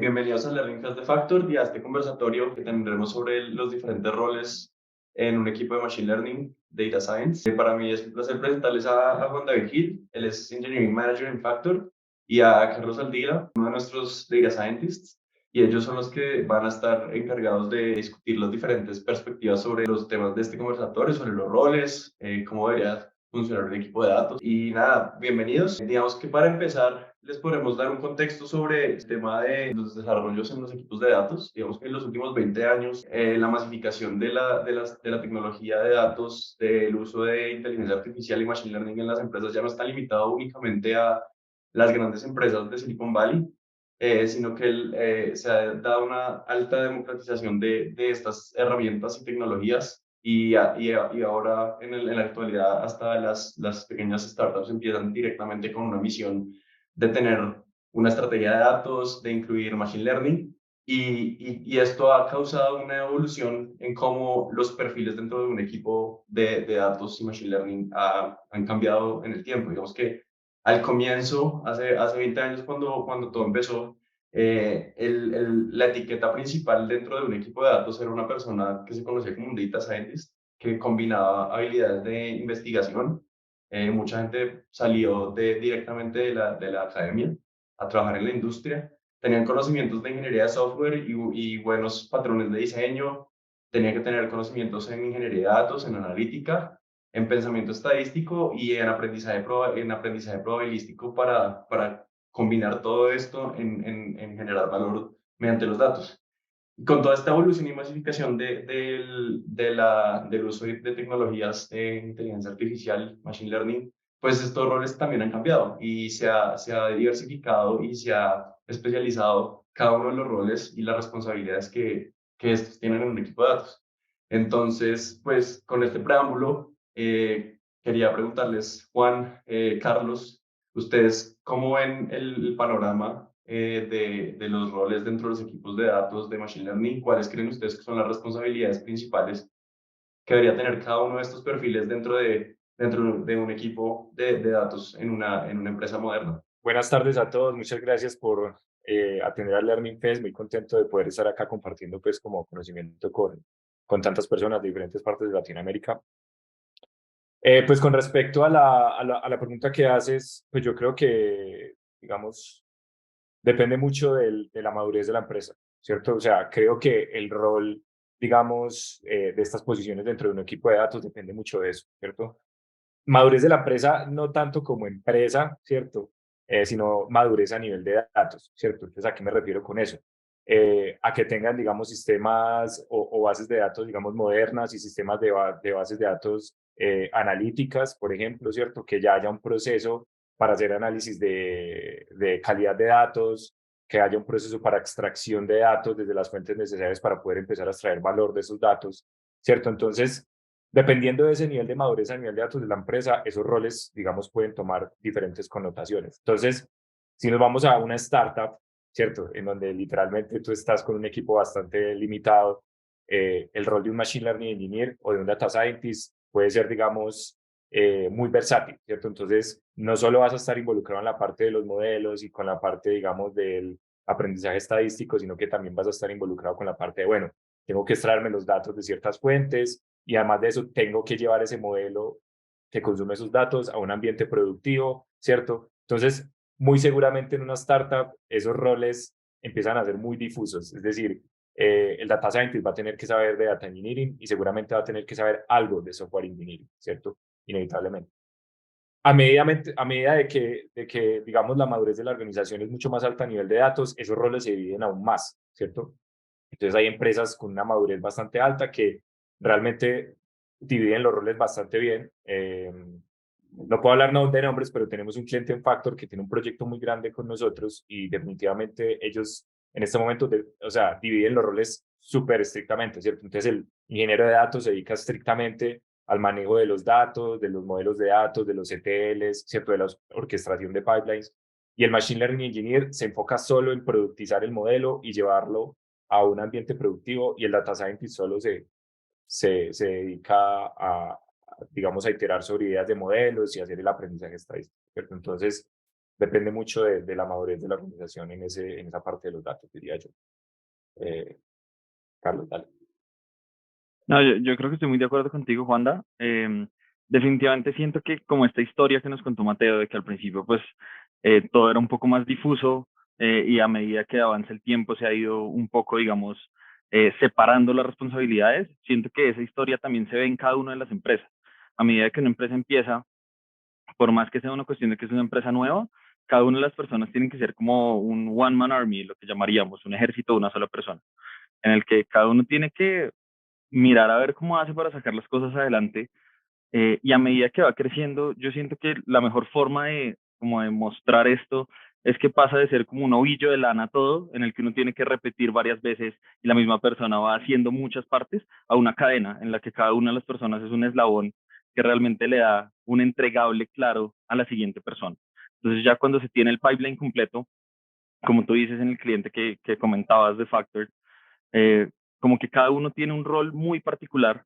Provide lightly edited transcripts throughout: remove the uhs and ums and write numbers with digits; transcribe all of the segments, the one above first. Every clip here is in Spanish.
Bienvenidos a Learning de Factor y a este conversatorio que tendremos sobre los diferentes roles en un equipo de Machine Learning, Data Science. Para mí es un placer presentarles a Juan David Gil, él es Engineering Manager en Factor, y a Carlos Aldila, uno de nuestros Data Scientists, y ellos son los que van a estar encargados de discutir las diferentes perspectivas sobre los temas de este conversatorio, sobre los roles, cómo debería funcionar un equipo de datos. Y nada, bienvenidos. Digamos que para empezar, les podremos dar un contexto sobre el tema de los desarrollos en los equipos de datos. Digamos que en los últimos 20 años, la masificación de la tecnología de datos, del uso de inteligencia artificial y machine learning en las empresas ya no está limitado únicamente a las grandes empresas de Silicon Valley, sino que se ha dado una alta democratización de estas herramientas y tecnologías y ahora en la actualidad hasta las pequeñas startups empiezan directamente con una misión de tener una estrategia de datos, de incluir machine learning y esto ha causado una evolución en cómo los perfiles dentro de un equipo de datos y machine learning han cambiado en el tiempo. Digamos que al comienzo, hace 20 años cuando todo empezó, la etiqueta principal dentro de un equipo de datos era una persona que se conocía como un data scientist, que combinaba habilidades de investigación. Mucha gente salió directamente de la academia a trabajar en la industria. Tenían conocimientos de ingeniería de software y buenos patrones de diseño. Tenían que tener conocimientos en ingeniería de datos, en analítica, en pensamiento estadístico y en aprendizaje probabilístico para combinar todo esto en generar valor mediante los datos. Y con toda esta evolución y masificación del uso de tecnologías de inteligencia artificial, machine learning, pues estos roles también han cambiado y se ha diversificado y se ha especializado cada uno de los roles y las responsabilidades que estos tienen en un equipo de datos. Entonces, pues con este preámbulo, quería preguntarles, Juan, Carlos, ¿ustedes cómo ven el panorama de los roles dentro de los equipos de datos de Machine Learning? ¿Cuáles creen ustedes que son las responsabilidades principales que debería tener cada uno de estos perfiles dentro de un equipo de datos en una empresa moderna? Buenas tardes a todos, muchas gracias por atender al Learning Fest, muy contento de poder estar acá compartiendo pues como conocimiento con tantas personas de diferentes partes de Latinoamérica. Pues con respecto a la pregunta que haces, pues yo creo que, digamos, depende mucho de la madurez de la empresa, ¿cierto? O sea, creo que el rol, digamos, de estas posiciones dentro de un equipo de datos depende mucho de eso, ¿cierto? Madurez de la empresa, no tanto como empresa, ¿cierto? Sino madurez a nivel de datos, ¿cierto? Entonces, ¿a qué me refiero con eso? A que tengan, digamos, sistemas o bases de datos, digamos, modernas y sistemas de bases de datos analíticas, por ejemplo, ¿cierto? Que ya haya un proceso para hacer análisis de calidad de datos, que haya un proceso para extracción de datos desde las fuentes necesarias para poder empezar a extraer valor de esos datos, ¿cierto? Entonces, dependiendo de ese nivel de madurez a nivel de datos de la empresa, esos roles, digamos, pueden tomar diferentes connotaciones. Entonces, si nos vamos a una startup, ¿cierto? En donde literalmente tú estás con un equipo bastante limitado, el rol de un Machine Learning Engineer o de un Data Scientist puede ser, digamos, muy versátil, ¿cierto? Entonces, no solo vas a estar involucrado en la parte de los modelos y con la parte, digamos, del aprendizaje estadístico, sino que también vas a estar involucrado con la parte de, bueno, tengo que extraerme los datos de ciertas fuentes, y además de eso tengo que llevar ese modelo que consume esos datos a un ambiente productivo, ¿cierto? Entonces, muy seguramente en una startup esos roles empiezan a ser muy difusos, es decir, el data scientist va a tener que saber de data engineering y seguramente va a tener que saber algo de software engineering, ¿cierto? Inevitablemente. A medida de que, digamos, la madurez de la organización es mucho más alta a nivel de datos, esos roles se dividen aún más, ¿cierto? Entonces hay empresas con una madurez bastante alta que realmente dividen los roles bastante bien. No puedo hablar de nombres, pero tenemos un cliente en Factor que tiene un proyecto muy grande con nosotros y definitivamente ellos en este momento, o sea, dividen los roles súper estrictamente, ¿cierto? Entonces el ingeniero de datos se dedica estrictamente al manejo de los datos, de los modelos de datos, de los ETLs, ¿cierto? De la orquestación de pipelines. Y el Machine Learning Engineer se enfoca solo en productizar el modelo y llevarlo a un ambiente productivo y el data scientist solo se dedica digamos, a iterar sobre ideas de modelos y hacer el aprendizaje estadístico, ¿cierto? Entonces, depende mucho de la madurez de la organización en esa parte de los datos, diría yo. Eh, Carlos, dale. No, yo creo que estoy muy de acuerdo contigo, Juanda. Definitivamente siento que como esta historia que nos contó Mateo, de que al principio pues todo era un poco más difuso y a medida que avanza el tiempo se ha ido un poco, digamos, separando las responsabilidades, siento que esa historia también se ve en cada una de las empresas. A medida que una empresa empieza, por más que sea una cuestión de que es una empresa nueva, cada una de las personas tienen que ser como un one man army, lo que llamaríamos un ejército de una sola persona, en el que cada uno tiene que mirar a ver cómo hace para sacar las cosas adelante. Y a medida que va creciendo, yo siento que la mejor forma de, como de mostrar esto es que pasa de ser como un ovillo de lana todo, en el que uno tiene que repetir varias veces y la misma persona va haciendo muchas partes, a una cadena en la que cada una de las personas es un eslabón que realmente le da un entregable claro a la siguiente persona. Entonces ya cuando se tiene el pipeline completo, como tú dices en el cliente que comentabas de Factor, eh, como que cada uno tiene un rol muy particular,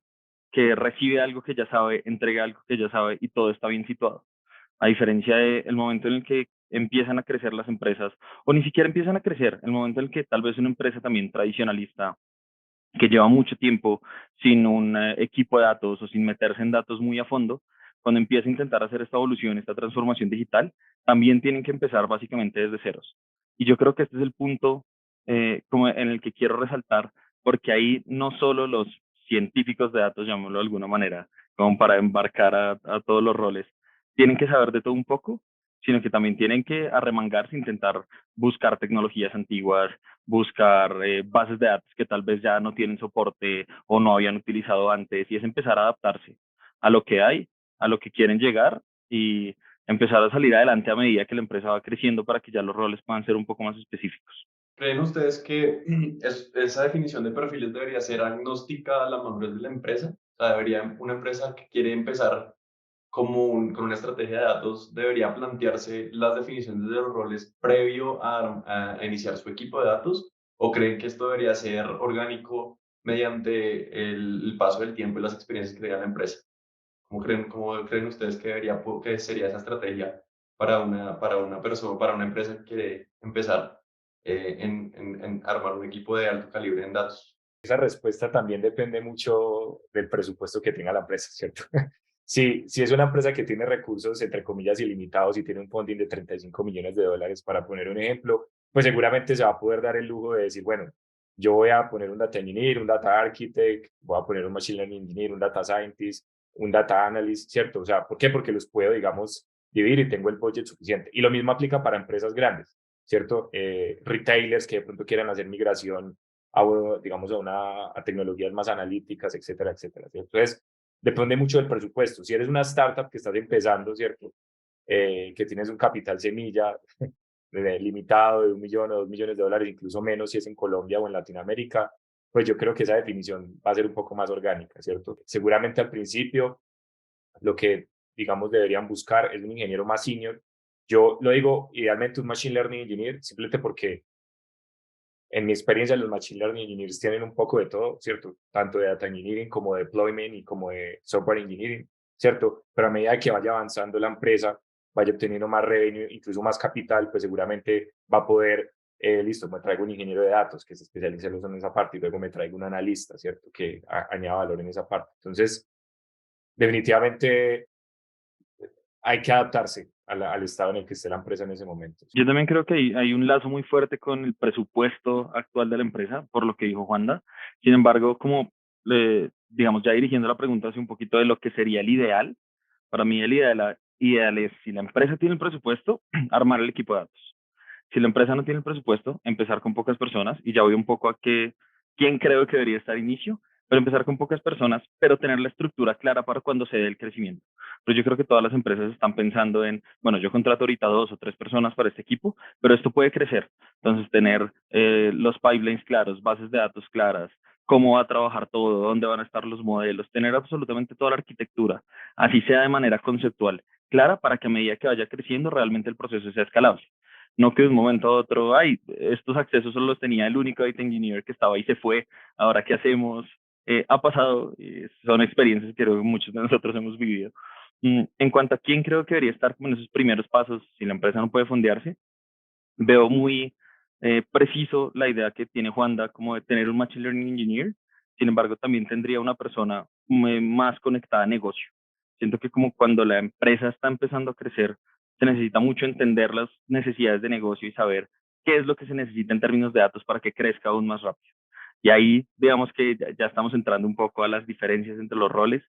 que recibe algo que ya sabe, entrega algo que ya sabe y todo está bien situado. A diferencia del momento en el que empiezan a crecer las empresas, o ni siquiera empiezan a crecer, el momento en el que tal vez una empresa también tradicionalista, que lleva mucho tiempo sin un equipo de datos o sin meterse en datos muy a fondo, cuando empieza a intentar hacer esta evolución, esta transformación digital, también tienen que empezar básicamente desde ceros. Y yo creo que este es el punto como en el que quiero resaltar, porque ahí no solo los científicos de datos, llamémoslo de alguna manera, como para embarcar a todos los roles, tienen que saber de todo un poco, sino que también tienen que arremangarse, intentar buscar tecnologías antiguas, buscar bases de datos que tal vez ya no tienen soporte o no habían utilizado antes, y es empezar a adaptarse a lo que hay, a lo que quieren llegar y empezar a salir adelante a medida que la empresa va creciendo para que ya los roles puedan ser un poco más específicos. ¿Creen ustedes que esa definición de perfiles debería ser agnóstica a la madurez de la empresa? O sea, debería una empresa que quiere empezar con una estrategia de datos, debería plantearse las definiciones de los roles previo a iniciar su equipo de datos? ¿O creen que esto debería ser orgánico mediante el paso del tiempo y las experiencias que tenga la empresa? ¿Cómo creen ustedes que que sería esa estrategia para una persona, para una empresa que quiere empezar en armar un equipo de alto calibre en datos? Esa respuesta también depende mucho del presupuesto que tenga la empresa, ¿cierto? Si es una empresa que tiene recursos, entre comillas, ilimitados y tiene un funding de $35 millones, para poner un ejemplo, pues seguramente se va a poder dar el lujo de decir, bueno, yo voy a poner un data engineer, un data architect, voy a poner un machine learning engineer, un data scientist, un data analyst, ¿cierto? O sea, ¿por qué? Porque los puedo, digamos, dividir y tengo el budget suficiente. Y lo mismo aplica para empresas grandes, ¿cierto? Retailers que de pronto quieran hacer migración digamos, a tecnologías más analíticas, etcétera, etcétera, ¿cierto? Entonces, depende mucho del presupuesto. Si eres una startup que estás empezando, ¿cierto? Que tienes un capital semilla limitado de 1 millón o 2 millones de dólares, incluso menos si es en Colombia o en Latinoamérica, pues yo creo que esa definición va a ser un poco más orgánica, ¿cierto? Seguramente al principio lo que, digamos, deberían buscar es un ingeniero más senior. Yo lo digo, idealmente un machine learning engineer, simplemente porque en mi experiencia, los Machine Learning Engineers tienen un poco de todo, ¿cierto? Tanto de Data Engineering como de Deployment y como de Software Engineering, ¿cierto? Pero a medida que vaya avanzando la empresa, vaya obteniendo más revenue, incluso más capital, pues seguramente va a poder, listo, me traigo un ingeniero de datos que se especialice en esa parte y luego me traigo un analista, ¿cierto? Que añada valor en esa parte. Entonces, definitivamente hay que adaptarse al estado en el que esté la empresa en ese momento. Yo también creo que hay un lazo muy fuerte con el presupuesto actual de la empresa, por lo que dijo Juanda. Sin embargo, como digamos, ya dirigiendo la pregunta hacia un poquito de lo que sería el ideal, para mí el ideal es, si la empresa tiene el presupuesto, armar el equipo de datos. Si la empresa no tiene el presupuesto, empezar con pocas personas, y ya voy un poco a quién creo que debería estar inicio, pero empezar con pocas personas, pero tener la estructura clara para cuando se dé el crecimiento. Pero yo creo que todas las empresas están pensando en, bueno, yo contrato ahorita 2 o 3 personas para este equipo, pero esto puede crecer. Entonces, tener los pipelines claros, bases de datos claras, cómo va a trabajar todo, dónde van a estar los modelos, tener absolutamente toda la arquitectura, así sea de manera conceptual, clara, para que a medida que vaya creciendo, realmente el proceso sea escalable. No que de un momento a otro, ay, estos accesos solo los tenía el único data engineer que estaba ahí, se fue, ahora qué hacemos. Ha pasado, son experiencias que creo que muchos de nosotros hemos vivido. En cuanto a quién creo que debería estar como en esos primeros pasos, si la empresa no puede fondearse, veo muy preciso la idea que tiene Juanda como de tener un Machine Learning Engineer. Sin embargo, también tendría una persona más conectada a negocio. Siento que como cuando la empresa está empezando a crecer, se necesita mucho entender las necesidades de negocio y saber qué es lo que se necesita en términos de datos para que crezca aún más rápido. Y ahí, digamos que ya estamos entrando un poco a las diferencias entre los roles,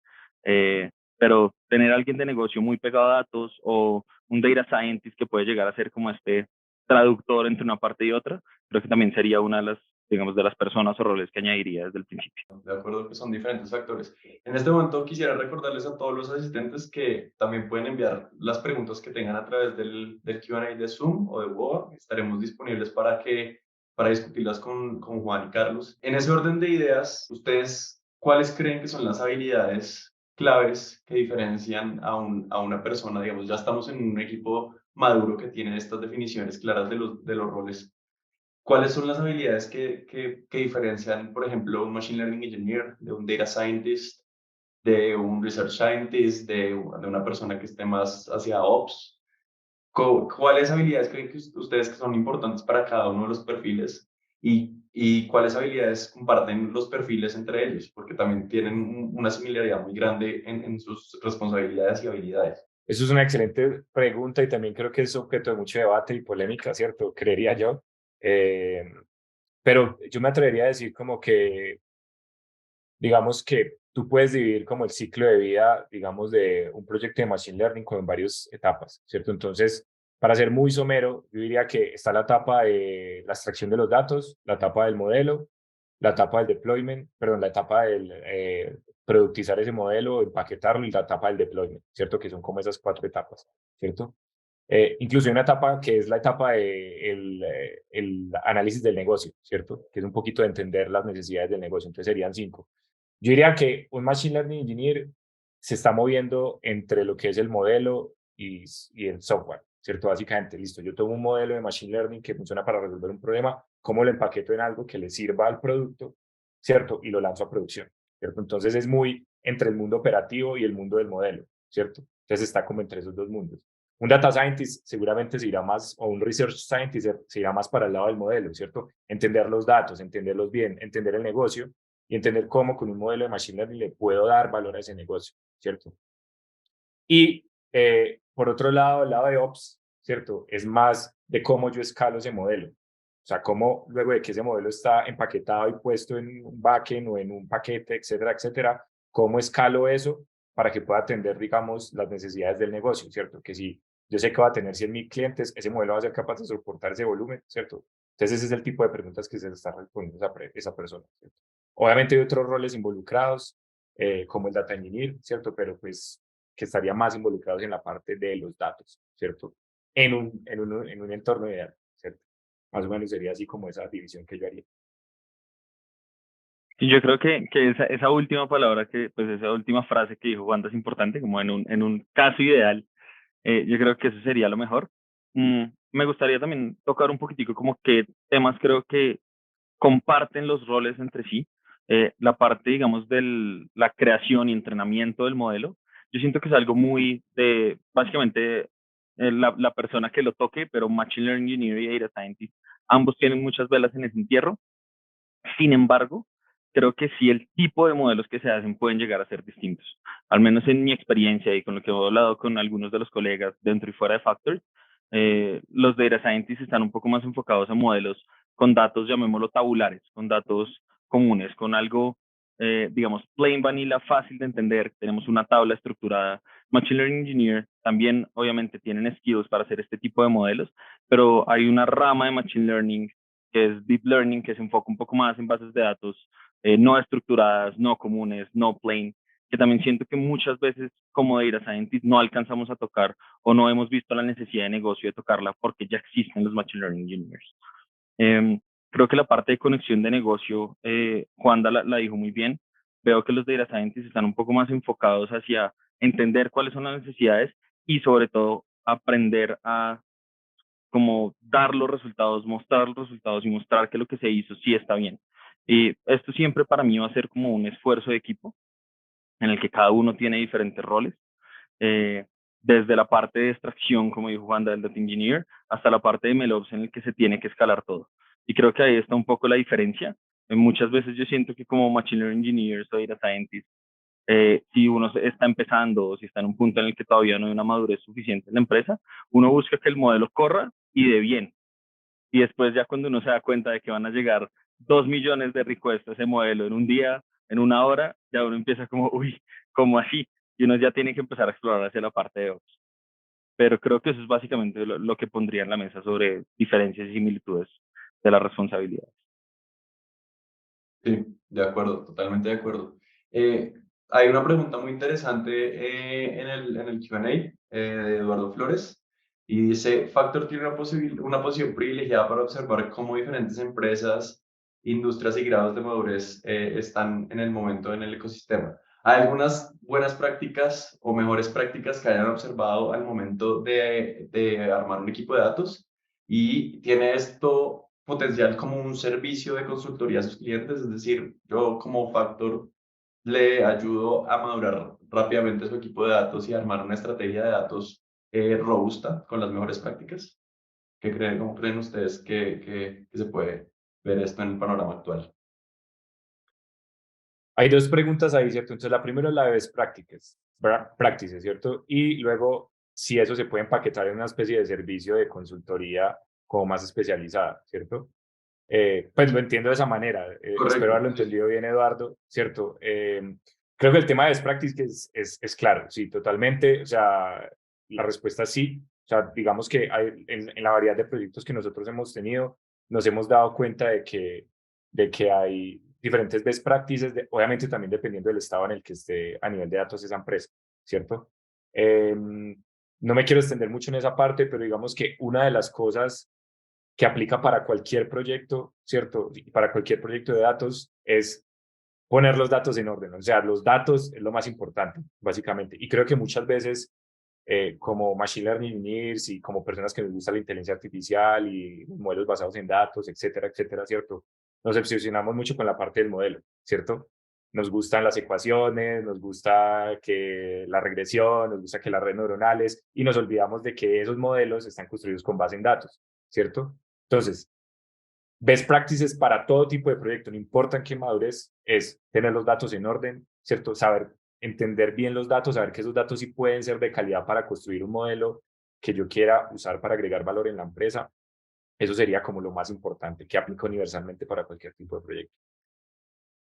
eh, pero tener a alguien de negocio muy pegado a datos o un data scientist que puede llegar a ser como este traductor entre una parte y otra, creo que también sería una de las, digamos, de las personas o roles que añadiría desde el principio. De acuerdo que son diferentes factores. En este momento quisiera recordarles a todos los asistentes que también pueden enviar las preguntas que tengan a través del Q&A de Zoom o de Word. Estaremos disponibles para discutirlas con Juan y Carlos. En ese orden de ideas, ¿ustedes cuáles creen que son las habilidades claves que diferencian a una persona? Digamos, ya estamos en un equipo maduro que tiene estas definiciones claras de los roles. ¿Cuáles son las habilidades que diferencian, por ejemplo, un Machine Learning Engineer de un Data Scientist, de un Research Scientist, de una persona que esté más hacia Ops? ¿Cuáles habilidades creen que ustedes que son importantes para cada uno de los perfiles? Y cuáles habilidades comparten los perfiles entre ellos? Porque también tienen una similaridad muy grande en sus responsabilidades y habilidades. Eso es una excelente pregunta y también creo que es objeto de mucho debate y polémica, ¿cierto? Creería yo. Eh, pero yo me atrevería a decir como que, digamos que tú puedes dividir como el ciclo de vida, digamos, de un proyecto de Machine Learning con varias etapas, ¿cierto? Entonces, para ser muy somero, yo diría que está la etapa de la extracción de los datos, la etapa del modelo, la etapa del deployment, perdón, la etapa del productizar ese modelo, empaquetarlo y la etapa del deployment, ¿cierto? Que son como esas 4 etapas, ¿cierto? Incluso hay una etapa que es la etapa de el análisis del negocio, ¿cierto? Que es un poquito de entender las necesidades del negocio. Entonces serían 5. Yo diría que un Machine Learning Engineer se está moviendo entre lo que es el modelo y el software, ¿cierto? Básicamente, listo, yo tomo un modelo de Machine Learning que funciona para resolver un problema, ¿cómo lo empaqueto en algo que le sirva al producto, ¿cierto? Y lo lanzo a producción, ¿cierto? Entonces es muy entre el mundo operativo y el mundo del modelo, ¿cierto? Entonces está como entre esos dos mundos. Un data scientist seguramente se irá más, o un research scientist se irá más para el lado del modelo, ¿cierto? Entender los datos, entenderlos bien, entender el negocio y entender cómo con un modelo de Machine Learning le puedo dar valor a ese negocio, ¿cierto? Y por otro lado, el lado de Ops, ¿cierto? Es más de cómo yo escalo ese modelo. O sea, cómo luego de que ese modelo está empaquetado y puesto en un backend o en un paquete, etcétera, etcétera, cómo escalo eso para que pueda atender, digamos, las necesidades del negocio, ¿cierto? Que si yo sé que va a tener 100.000 clientes, ese modelo va a ser capaz de soportar ese volumen, ¿cierto? Entonces ese es el tipo de preguntas que se le está respondiendo esa persona, ¿cierto? Obviamente hay otros roles involucrados, como el data engineer, ¿cierto? Pero pues que estarían más involucrados en la parte de los datos, ¿cierto? En un entorno ideal, ¿cierto? Más o menos sería así como esa división que yo haría. Y yo creo que esa última palabra, pues esa última frase que dijo Wanda es importante, como en un caso ideal, yo creo que eso sería lo mejor. Me gustaría también tocar un poquitico como qué temas creo que comparten los roles entre sí. La parte, digamos, de la creación y entrenamiento del modelo, yo siento que es algo muy de, básicamente, la persona que lo toque, pero Machine Learning Engineer y Data Scientist, ambos tienen muchas velas en ese entierro. Sin embargo, creo que sí el tipo de modelos que se hacen pueden llegar a ser distintos. Al menos en mi experiencia y con lo que he hablado con algunos de los colegas dentro y fuera de Factor, los data scientists están un poco más enfocados a modelos con datos, llamémoslo tabulares, con datos comunes, con algo, digamos, plain vanilla, fácil de entender. Tenemos una tabla estructurada. Machine Learning Engineer también, obviamente, tienen skills para hacer este tipo de modelos, pero hay una rama de Machine Learning que es Deep Learning, que se enfoca un poco más en bases de datos no estructuradas, no comunes, no plain, que también siento que muchas veces como data scientist no alcanzamos a tocar o no hemos visto la necesidad de negocio de tocarla porque ya existen los machine learning engineers. Eh, Creo que la parte de conexión de negocio, Juanda la dijo muy bien. Veo que los data scientists están un poco más enfocados hacia entender cuáles son las necesidades y sobre todo aprender a como dar los resultados, mostrar los resultados y mostrar que lo que se hizo sí está bien. Y esto siempre para mí va a ser como un esfuerzo de equipo en el que cada uno tiene diferentes roles. desde la parte de extracción, como dijo Juan, del Data Engineer, hasta la parte de MLOps en el que se tiene que escalar todo. Y creo que ahí está un poco la diferencia. Muchas veces yo siento que como Machine Learning Engineers o Data Scientists, si uno está empezando o si está en un punto en el que todavía no hay una madurez suficiente en la empresa, uno busca que el modelo corra y de bien. Y después ya cuando uno se da cuenta de que van a llegar 2 millones de requests a ese modelo en un día, en una hora, ya uno empieza como, uy, ¿cómo así? Y uno ya tiene que empezar a explorar hacia la parte de Ops. Pero creo que eso es básicamente lo que pondría en la mesa sobre diferencias y similitudes de las responsabilidades. Sí, de acuerdo, totalmente de acuerdo. Hay una pregunta muy interesante en el Q&A de Eduardo Flores y dice, Factor tiene una posición privilegiada para observar cómo diferentes empresas, industrias y grados de madurez están en el momento en el ecosistema. ¿Hay algunas buenas prácticas o mejores prácticas que hayan observado al momento de armar un equipo de datos? Y tiene esto potencial como un servicio de consultoría a sus clientes, es decir, yo como Factor le ayudo a madurar rápidamente su equipo de datos y armar una estrategia de datos robusta con las mejores prácticas. ¿Cómo creen ustedes que se puede ver esto en el panorama actual? Hay dos preguntas ahí, ¿cierto? Entonces, la primera es la de best practices, ¿cierto? Y luego, si eso se puede empaquetar en una especie de servicio de consultoría como más especializada, ¿cierto? Pues lo entiendo de esa manera. Espero Correcto, haberlo sí, sí. entendido bien, Eduardo, ¿cierto? Creo que el tema de best practices es claro, sí, totalmente. O sea, la respuesta es sí. O sea, digamos que en la variedad de proyectos que nosotros hemos tenido, nos hemos dado cuenta de que hay diferentes best practices, obviamente también dependiendo del estado en el que esté a nivel de datos esa empresa, ¿cierto? No me quiero extender mucho en esa parte, pero digamos que una de las cosas que aplica para cualquier proyecto, ¿cierto? Y para cualquier proyecto de datos es poner los datos en orden. O sea, los datos es lo más importante, básicamente. Y creo que muchas veces, como Machine Learning Engineers y como personas que nos gusta la inteligencia artificial y modelos basados en datos, etcétera, ¿cierto? Nos obsesionamos mucho con la parte del modelo, ¿cierto? Nos gustan las ecuaciones, nos gusta que la regresión, nos gusta que las redes neuronales y nos olvidamos de que esos modelos están construidos con base en datos, ¿cierto? Entonces, best practices para todo tipo de proyecto, no importa en qué madurez, es tener los datos en orden, ¿cierto? Saber entender bien los datos, saber que esos datos sí pueden ser de calidad para construir un modelo que yo quiera usar para agregar valor en la empresa. Eso sería como lo más importante, que aplica universalmente para cualquier tipo de proyecto.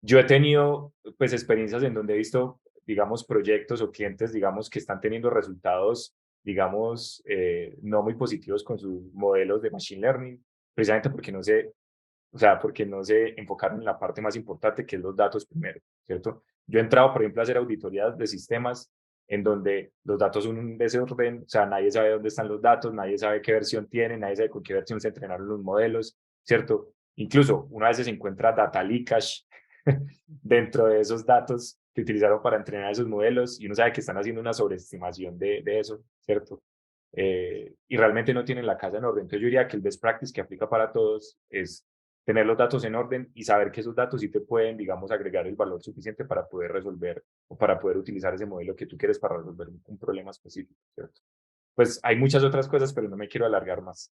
Yo he tenido, pues, experiencias en donde he visto, digamos, proyectos o clientes, digamos, que están teniendo resultados, digamos, no muy positivos con sus modelos de Machine Learning, precisamente porque no se, o sea, porque no se enfocaron en la parte más importante, que es los datos primero, ¿cierto? Yo he entrado, por ejemplo, a hacer auditorías de sistemas en donde los datos son un desorden, o sea, nadie sabe dónde están los datos, nadie sabe qué versión tienen, nadie sabe con qué versión se entrenaron los modelos, ¿cierto? Incluso una vez se encuentra data leakage dentro de esos datos que utilizaron para entrenar esos modelos y uno sabe que están haciendo una sobreestimación de eso, ¿cierto? Y realmente no tienen la casa en orden. Entonces yo diría que el best practice que aplica para todos es tener los datos en orden y saber que esos datos sí te pueden, digamos, agregar el valor suficiente para poder resolver o para poder utilizar ese modelo que tú quieres para resolver un problema específico, ¿cierto? Pues hay muchas otras cosas, pero no me quiero alargar más.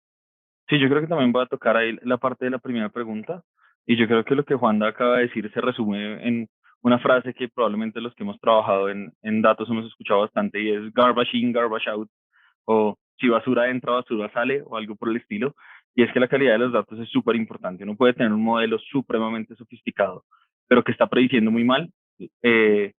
Sí, yo creo que también voy a tocar ahí la parte de la primera pregunta. Y yo creo que lo que Juanda acaba de decir se resume en una frase que probablemente los que hemos trabajado en datos hemos escuchado bastante y es garbage in, garbage out, o si basura entra, basura sale, o algo por el estilo. Y es que la calidad de los datos es súper importante. Uno puede tener un modelo supremamente sofisticado, pero que está prediciendo muy mal, eh,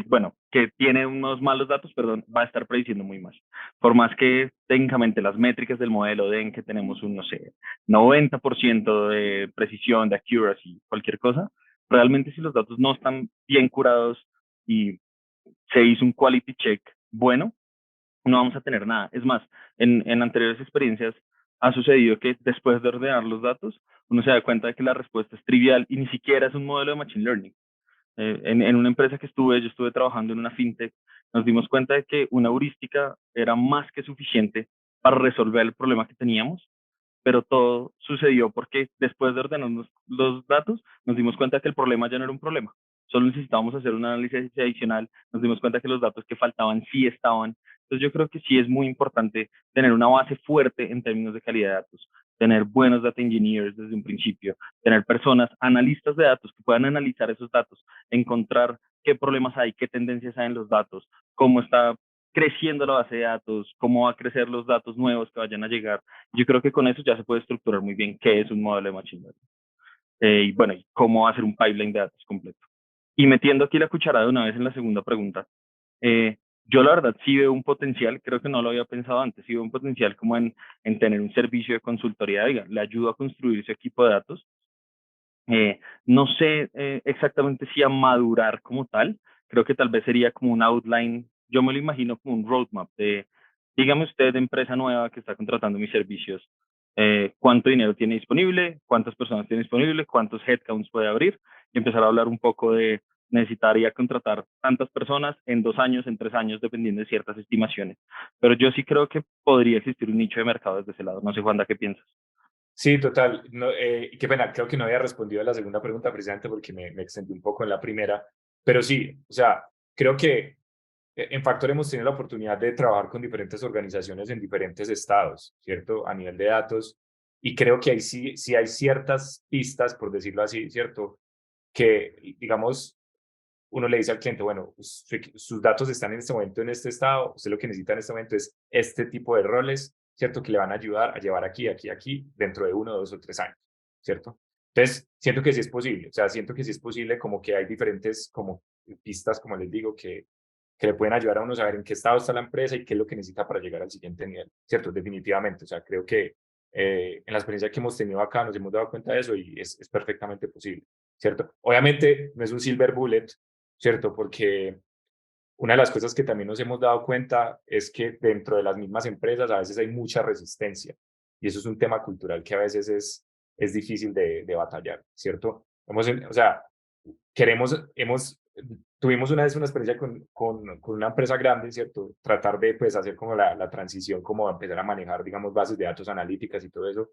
bueno, que tiene unos malos datos, perdón, va a estar prediciendo muy mal. Por más que técnicamente las métricas del modelo den que tenemos un, no sé, 90% de precisión, de accuracy, cualquier cosa, realmente si los datos no están bien curados y se hizo un quality check bueno, no vamos a tener nada. Es más, en anteriores experiencias ha sucedido que después de ordenar los datos, uno se da cuenta de que la respuesta es trivial y ni siquiera es un modelo de Machine Learning. En una empresa que yo estuve trabajando en una fintech, nos dimos cuenta de que una heurística era más que suficiente para resolver el problema que teníamos, pero todo sucedió porque después de ordenar los datos, nos dimos cuenta que el problema ya no era un problema, solo necesitábamos hacer un análisis adicional, nos dimos cuenta que los datos que faltaban sí estaban. Entonces yo creo que sí es muy importante tener una base fuerte en términos de calidad de datos, tener buenos data engineers desde un principio, tener personas, analistas de datos que puedan analizar esos datos, encontrar qué problemas hay, qué tendencias hay en los datos, cómo está creciendo la base de datos, cómo va a crecer los datos nuevos que vayan a llegar. Yo creo que con eso ya se puede estructurar muy bien qué es un modelo de machine learning. Y bueno, y cómo hacer un pipeline de datos completo. Y metiendo aquí la cucharada una vez en la segunda pregunta, eh, yo la verdad sí veo un potencial, creo que no lo había pensado antes, sí veo un potencial como en tener un servicio de consultoría, diga, le ayudo a construir su equipo de datos. No sé exactamente si a madurar como tal, creo que tal vez sería como un outline, yo me lo imagino como un roadmap de, dígame usted, empresa nueva que está contratando mis servicios, cuánto dinero tiene disponible, cuántas personas tiene disponible, cuántos headcounts puede abrir, y empezar a hablar un poco de necesitaría contratar tantas personas en 2 años, en 3 años, dependiendo de ciertas estimaciones. Pero yo sí creo que podría existir un nicho de mercado desde ese lado. No sé, Juanda, ¿qué piensas? Sí, total. No, y qué pena, creo que no había respondido a la segunda pregunta precisamente porque me extendí un poco en la primera, pero sí, o sea, creo que en Factor hemos tenido la oportunidad de trabajar con diferentes organizaciones en diferentes estados, ¿cierto? A nivel de datos, y creo que ahí sí, sí hay ciertas pistas, por decirlo así, ¿cierto? Que, digamos, uno le dice al cliente, bueno, sus datos están en este momento en este estado, usted lo que necesita en este momento es este tipo de roles, ¿cierto? Que le van a ayudar a llevar aquí, aquí, aquí, dentro de 1, 2 o 3 años, ¿cierto? Entonces, siento que sí es posible, o sea, siento que sí es posible, como que hay diferentes como pistas, como les digo, que le pueden ayudar a uno a saber en qué estado está la empresa y qué es lo que necesita para llegar al siguiente nivel, ¿cierto? Definitivamente, o sea, creo que en la experiencia que hemos tenido acá nos hemos dado cuenta de eso y es perfectamente posible, ¿cierto? Obviamente no es un silver bullet, ¿cierto? Porque una de las cosas que también nos hemos dado cuenta es que dentro de las mismas empresas a veces hay mucha resistencia y eso es un tema cultural que a veces es difícil de batallar, ¿cierto? O sea, tuvimos una vez una experiencia con una empresa grande, ¿cierto? Tratar de pues hacer como la transición, como empezar a manejar, digamos, bases de datos analíticas y todo eso.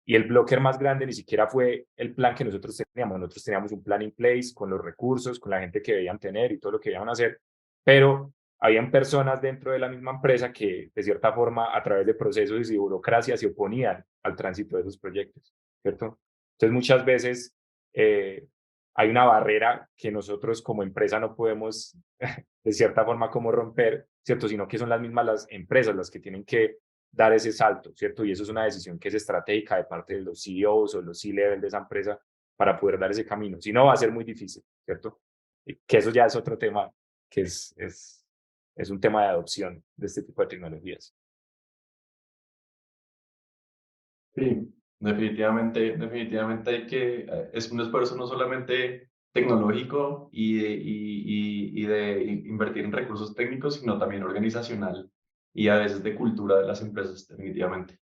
Y el blocker más grande ni siquiera fue el plan que nosotros teníamos. Nosotros teníamos un plan in place con los recursos, con la gente que debían tener y todo lo que debían hacer, pero habían personas dentro de la misma empresa que de cierta forma a través de procesos y burocracia se oponían al tránsito de esos proyectos, ¿cierto? Entonces muchas veces hay una barrera que nosotros como empresa no podemos de cierta forma como romper, ¿cierto? Sino que son las mismas las empresas las que tienen que dar ese salto, ¿cierto? Y eso es una decisión que es estratégica de parte de los CEOs o los C-level de esa empresa para poder dar ese camino. Si no, va a ser muy difícil, ¿cierto? Y que eso ya es otro tema, que es un tema de adopción de este tipo de tecnologías. Sí, definitivamente, definitivamente hay que, es un esfuerzo no solamente tecnológico y de invertir en recursos técnicos, sino también organizacional y a veces de cultura de las empresas, definitivamente.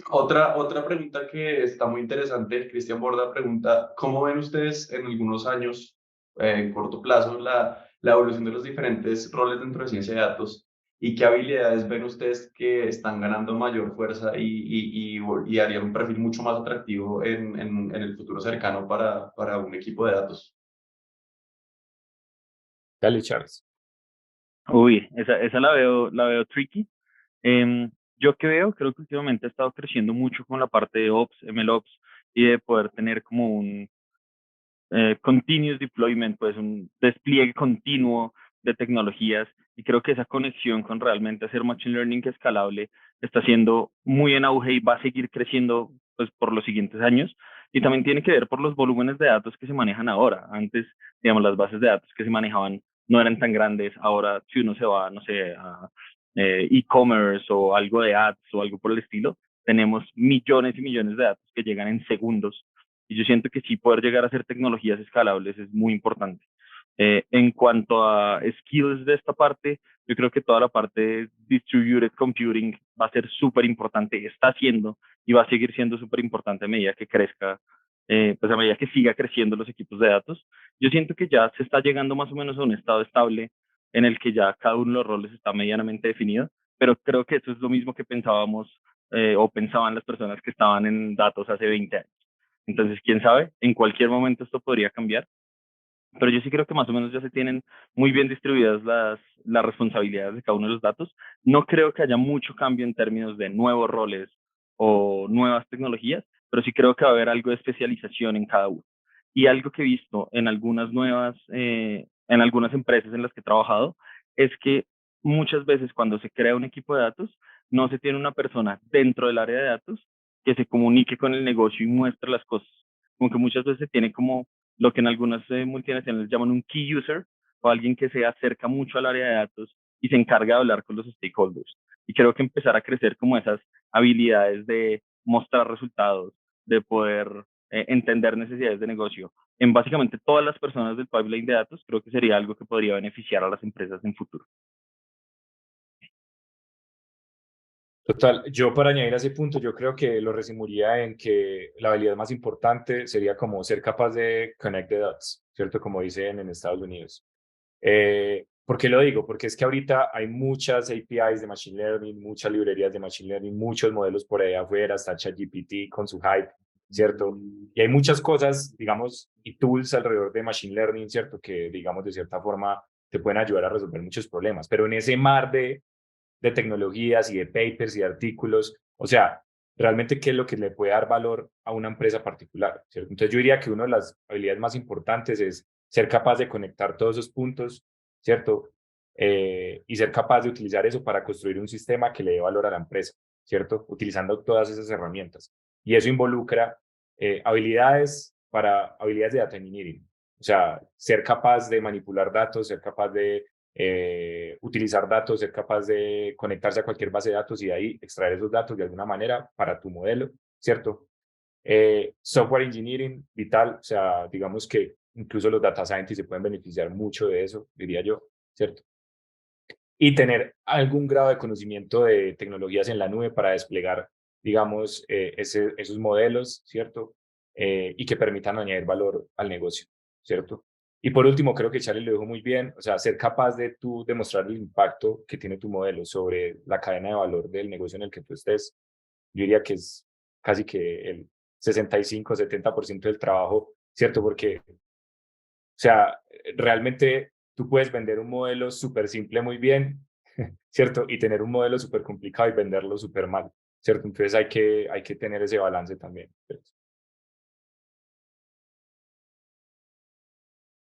Otra pregunta que está muy interesante, Cristian Borda pregunta, ¿cómo ven ustedes en algunos años, en corto plazo, la evolución de los diferentes roles dentro de ciencia de datos y qué habilidades ven ustedes que están ganando mayor fuerza y harían un perfil mucho más atractivo en el futuro cercano para un equipo de datos? Dale, Charles. Uy, esa la veo tricky. Yo que veo, creo que últimamente ha estado creciendo mucho con la parte de Ops, MLOps, y de poder tener como un continuous deployment, pues un despliegue continuo de tecnologías. Y creo que esa conexión con realmente hacer machine learning escalable está siendo muy en auge y va a seguir creciendo pues, por los siguientes años. Y también tiene que ver por los volúmenes de datos que se manejan ahora. Antes, digamos, las bases de datos que se manejaban no eran tan grandes. Ahora, si uno se va, no sé, a e-commerce o algo de ads o algo por el estilo, tenemos millones y millones de datos que llegan en segundos y yo siento que sí poder llegar a hacer tecnologías escalables es muy importante. En cuanto a skills de esta parte, yo creo que toda la parte de distributed computing va a ser súper importante, está siendo y va a seguir siendo súper importante a medida que crezca, pues a medida que siga creciendo los equipos de datos. Yo siento que ya se está llegando más o menos a un estado estable en el que ya cada uno de los roles está medianamente definido, pero creo que eso es lo mismo que pensábamos o pensaban las personas que estaban en datos hace 20 años. Entonces, quién sabe, en cualquier momento esto podría cambiar, pero yo sí creo que más o menos ya se tienen muy bien distribuidas las responsabilidades de cada uno de los datos. No creo que haya mucho cambio en términos de nuevos roles o nuevas tecnologías, pero sí creo que va a haber algo de especialización en cada uno. Y algo que he visto en en algunas empresas en las que he trabajado, es que muchas veces cuando se crea un equipo de datos, no se tiene una persona dentro del área de datos que se comunique con el negocio y muestre las cosas. Como que muchas veces se tiene como lo que en algunas multinacionales llaman un key user, o alguien que se acerca mucho al área de datos y se encarga de hablar con los stakeholders. Y creo que empezar a crecer como esas habilidades de mostrar resultados, de poder entender necesidades de negocio en básicamente todas las personas del pipeline de datos, creo que sería algo que podría beneficiar a las empresas en futuro. Total, yo para añadir a ese punto, yo creo que lo resumiría en que la habilidad más importante sería como ser capaz de connect the dots, ¿cierto? Como dicen en Estados Unidos. ¿Por qué lo digo? Porque es que ahorita hay muchas APIs de Machine Learning, muchas librerías de Machine Learning, muchos modelos por ahí afuera, está ChatGPT con su hype, ¿cierto? Y hay muchas cosas, digamos, y tools alrededor de Machine Learning, ¿cierto? Que, digamos, de cierta forma te pueden ayudar a resolver muchos problemas. Pero en ese mar de tecnologías y de papers y de artículos, o sea, realmente qué es lo que le puede dar valor a una empresa particular, ¿cierto? Entonces yo diría que una de las habilidades más importantes es ser capaz de conectar todos esos puntos, ¿cierto? Y ser capaz de utilizar eso para construir un sistema que le dé valor a la empresa, ¿cierto? Utilizando todas esas herramientas. Y eso involucra habilidades de data engineering, o sea, ser capaz de manipular datos, ser capaz de utilizar datos, ser capaz de conectarse a cualquier base de datos y de ahí extraer esos datos de alguna manera para tu modelo, ¿cierto? Software engineering, vital, o sea, digamos que incluso los data scientists se pueden beneficiar mucho de eso, diría yo, ¿cierto? Y tener algún grado de conocimiento de tecnologías en la nube para desplegar, digamos, esos modelos, ¿cierto? Y que permitan añadir valor al negocio, ¿cierto? Y por último, creo que Charlie lo dijo muy bien, o sea, ser capaz de tú demostrar el impacto que tiene tu modelo sobre la cadena de valor del negocio en el que tú estés. Yo diría que es casi que el 65-70% del trabajo, ¿cierto? Porque o sea, realmente tú puedes vender un modelo súper simple muy bien, ¿cierto? Y tener un modelo súper complicado y venderlo súper mal, ¿cierto? Entonces hay que tener ese balance también, ¿cierto?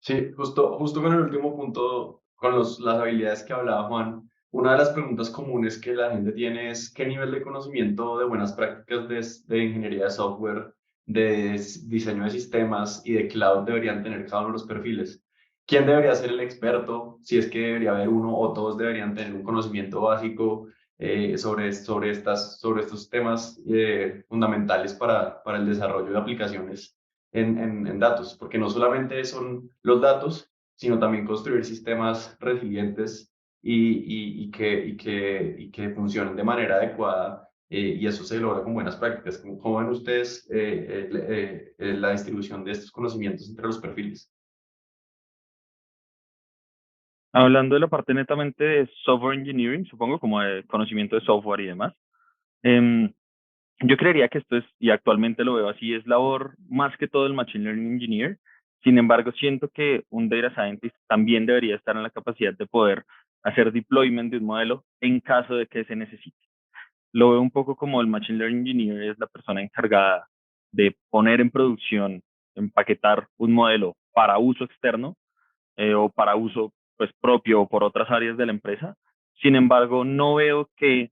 Sí, justo con el último punto, con las habilidades que hablaba Juan, una de las preguntas comunes que la gente tiene es qué nivel de conocimiento de buenas prácticas de ingeniería de software, diseño de sistemas y de cloud deberían tener cada uno de los perfiles. ¿Quién debería ser el experto? Si es que debería haber uno o todos deberían tener un conocimiento básico sobre estos temas fundamentales para el desarrollo de aplicaciones en datos, porque no solamente son los datos, sino también construir sistemas resilientes y que funcionen de manera adecuada, y eso se logra con buenas prácticas. ¿Cómo ven ustedes la distribución de estos conocimientos entre los perfiles? Hablando de la parte netamente de software engineering, supongo, como de conocimiento de software y demás, em, yo creería que esto es, y actualmente lo veo así, es labor más que todo el Machine Learning Engineer. Sin embargo, siento que un Data Scientist también debería estar en la capacidad de poder hacer deployment de un modelo en caso de que se necesite. Lo veo un poco como el Machine Learning Engineer es la persona encargada de poner en producción, empaquetar un modelo para uso externo, o para uso pues, propio o por otras áreas de la empresa. Sin embargo, no veo que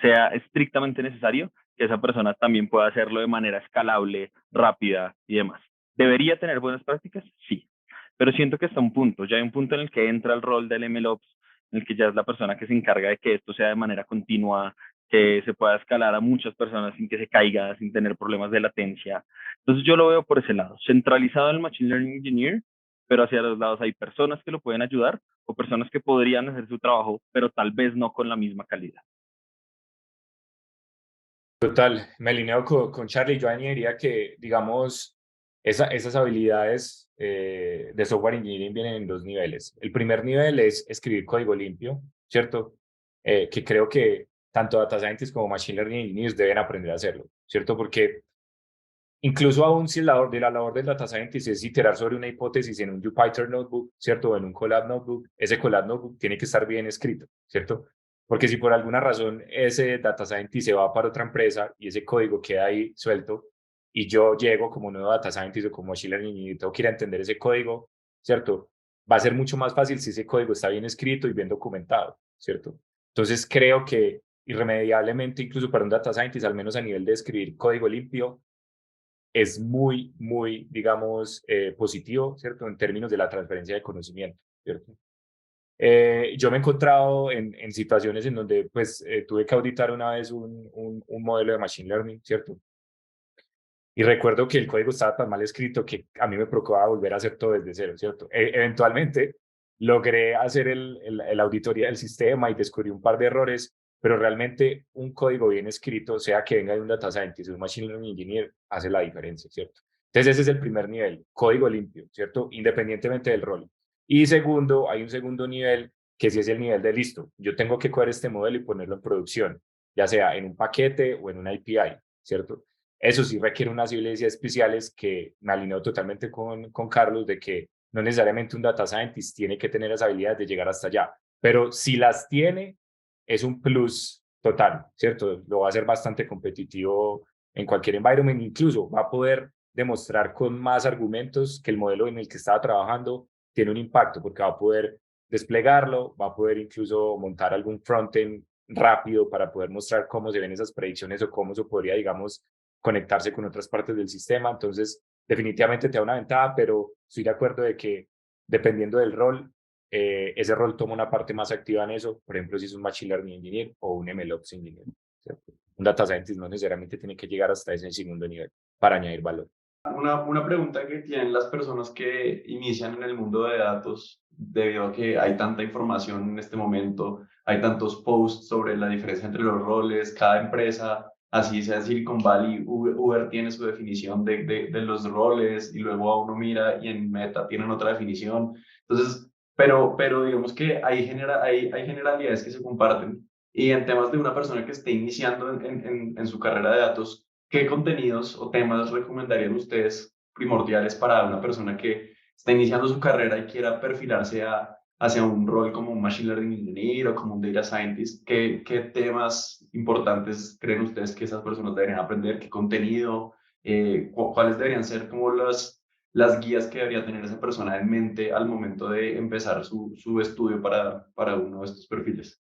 sea estrictamente necesario que esa persona también pueda hacerlo de manera escalable, rápida y demás. ¿Debería tener buenas prácticas? Sí, pero siento que hasta un punto, ya hay un punto en el que entra el rol del MLOps, en el que ya es la persona que se encarga de que esto sea de manera continua, que se pueda escalar a muchas personas sin que se caiga, sin tener problemas de latencia. Entonces yo lo veo por ese lado, centralizado en el Machine Learning Engineer, pero hacia los lados hay personas que lo pueden ayudar o personas que podrían hacer su trabajo, pero tal vez no con la misma calidad. Total, me alineo con Charlie. Yo añadiría que, digamos, esas habilidades de software engineering vienen en dos niveles. El primer nivel es escribir código limpio, ¿cierto? Que creo que tanto data scientists como machine learning engineers deben aprender a hacerlo, ¿cierto? Porque incluso aún si de la labor del data scientist es iterar sobre una hipótesis en un Jupyter Notebook, ¿cierto? O en un Colab Notebook, ese Colab Notebook tiene que estar bien escrito, ¿cierto? Porque si por alguna razón ese data scientist se va para otra empresa y ese código queda ahí suelto y yo llego como nuevo data scientist o como machine learning y tengo que ir a entender ese código, ¿cierto? Va a ser mucho más fácil si ese código está bien escrito y bien documentado, ¿cierto? Entonces creo que irremediablemente, incluso para un data scientist, al menos a nivel de escribir código limpio, es muy, digamos, positivo, ¿cierto? En términos de la transferencia de conocimiento, ¿cierto? Yo me he encontrado en situaciones en donde, pues, tuve que auditar una vez un modelo de Machine Learning, ¿cierto? Y recuerdo que el código estaba tan mal escrito que a mí me preocupaba volver a hacer todo desde cero, ¿cierto? Eventualmente logré hacer el auditoría del sistema y descubrí un par de errores, pero realmente un código bien escrito, sea que venga de un data scientist o un machine learning engineer, hace la diferencia, ¿cierto? Entonces ese es el primer nivel, código limpio, ¿cierto? Independientemente del rol. Y segundo, hay un segundo nivel que sí es el nivel de listo. Yo tengo que coger este modelo y ponerlo en producción, ya sea en un paquete o en una API, ¿cierto? Eso sí requiere unas habilidades especiales que me alineo totalmente con Carlos de que no necesariamente un data scientist tiene que tener esa habilidad de llegar hasta allá, pero si las tiene, es un plus total, ¿cierto? Lo va a hacer bastante competitivo en cualquier environment, incluso va a poder demostrar con más argumentos que el modelo en el que estaba trabajando tiene un impacto, porque va a poder desplegarlo, va a poder incluso montar algún frontend rápido para poder mostrar cómo se ven esas predicciones o cómo se podría, digamos, conectarse con otras partes del sistema. Entonces, definitivamente te da una ventaja, pero estoy de acuerdo de que dependiendo del rol, ese rol toma una parte más activa en eso. Por ejemplo, si es un Machine Learning Engineer o un MLOps Engineer, ¿cierto? Un Data Scientist no necesariamente tiene que llegar hasta ese segundo nivel para añadir valor. Una pregunta que tienen las personas que inician en el mundo de datos, debido a que hay tanta información en este momento, hay tantos posts sobre la diferencia entre los roles, cada empresa, así sea Silicon Valley, Uber tiene su definición de los roles y luego a uno mira y en Meta tienen otra definición. Entonces, pero digamos que hay generalidades que se comparten y en temas de una persona que esté iniciando en su carrera de datos. ¿Qué contenidos o temas recomendarían ustedes primordiales para una persona que está iniciando su carrera y quiera perfilarse hacia un rol como un Machine Learning Engineer o como un Data Scientist? ¿Qué temas importantes creen ustedes que esas personas deberían aprender? ¿Qué contenido? ¿Cuáles deberían ser como las guías que debería tener esa persona en mente al momento de empezar su estudio para uno de estos perfiles?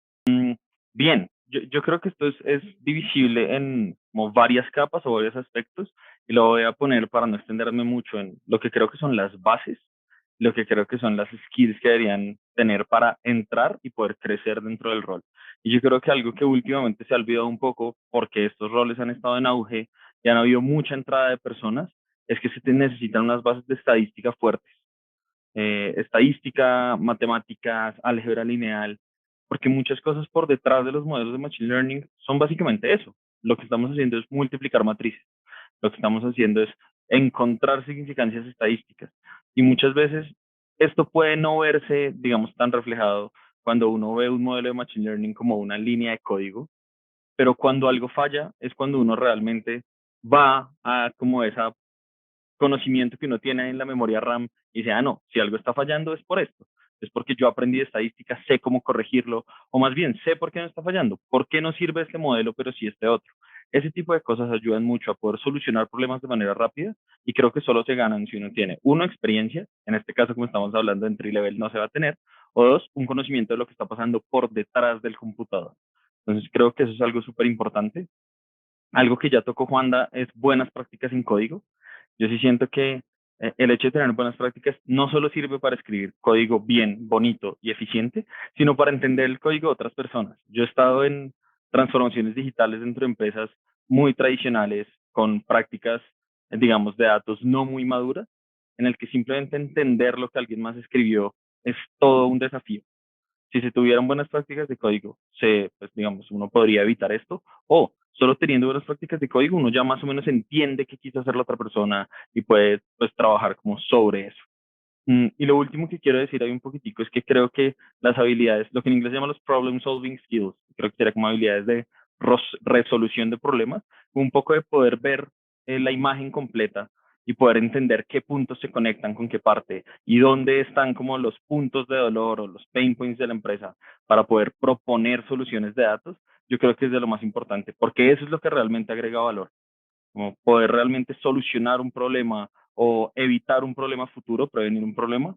Bien, yo creo que esto es divisible en como varias capas o varios aspectos y lo voy a poner para no extenderme mucho en lo que creo que son las bases, lo que creo que son las skills que deberían tener para entrar y poder crecer dentro del rol. Y yo creo que algo que últimamente se ha olvidado un poco porque estos roles han estado en auge y han habido mucha entrada de personas, es que necesitan unas bases de estadística fuertes, estadística, matemáticas, álgebra lineal, porque muchas cosas por detrás de los modelos de Machine Learning son básicamente eso. Lo que estamos haciendo es multiplicar matrices, lo que estamos haciendo es encontrar significancias estadísticas. Y muchas veces esto puede no verse, digamos, tan reflejado cuando uno ve un modelo de Machine Learning como una línea de código, pero cuando algo falla es cuando uno realmente va a como esa conocimiento que uno tiene en la memoria RAM y dice, ah, no, si algo está fallando es por esto, es porque yo aprendí de estadística, sé cómo corregirlo, o más bien, sé por qué no está fallando, por qué no sirve este modelo, pero sí este otro. Ese tipo de cosas ayudan mucho a poder solucionar problemas de manera rápida y creo que solo se ganan si uno tiene, uno, experiencia, en este caso como estamos hablando en entry level no se va a tener, o dos, un conocimiento de lo que está pasando por detrás del computador. Entonces creo que eso es algo súper importante. Algo que ya tocó Juanda es buenas prácticas en código. Yo sí siento que el hecho de tener buenas prácticas no solo sirve para escribir código bien, bonito y eficiente, sino para entender el código de otras personas. Yo he estado en transformaciones digitales dentro de empresas muy tradicionales, con prácticas, digamos, de datos no muy maduras, en el que simplemente entender lo que alguien más escribió es todo un desafío. Si se tuvieran buenas prácticas de código, pues, digamos, uno podría evitar esto, o solo teniendo buenas prácticas de código, uno ya más o menos entiende qué quiso hacer la otra persona y puede, pues, trabajar como sobre eso. Y lo último que quiero decir ahí un poquitico es que creo que las habilidades, lo que en inglés se llama los problem solving skills, creo que sería como habilidades de resolución de problemas, un poco de poder ver la imagen completa y poder entender qué puntos se conectan con qué parte y dónde están como los puntos de dolor o los pain points de la empresa para poder proponer soluciones de datos, yo creo que es de lo más importante, porque eso es lo que realmente agrega valor, como poder realmente solucionar un problema o evitar un problema futuro, prevenir un problema,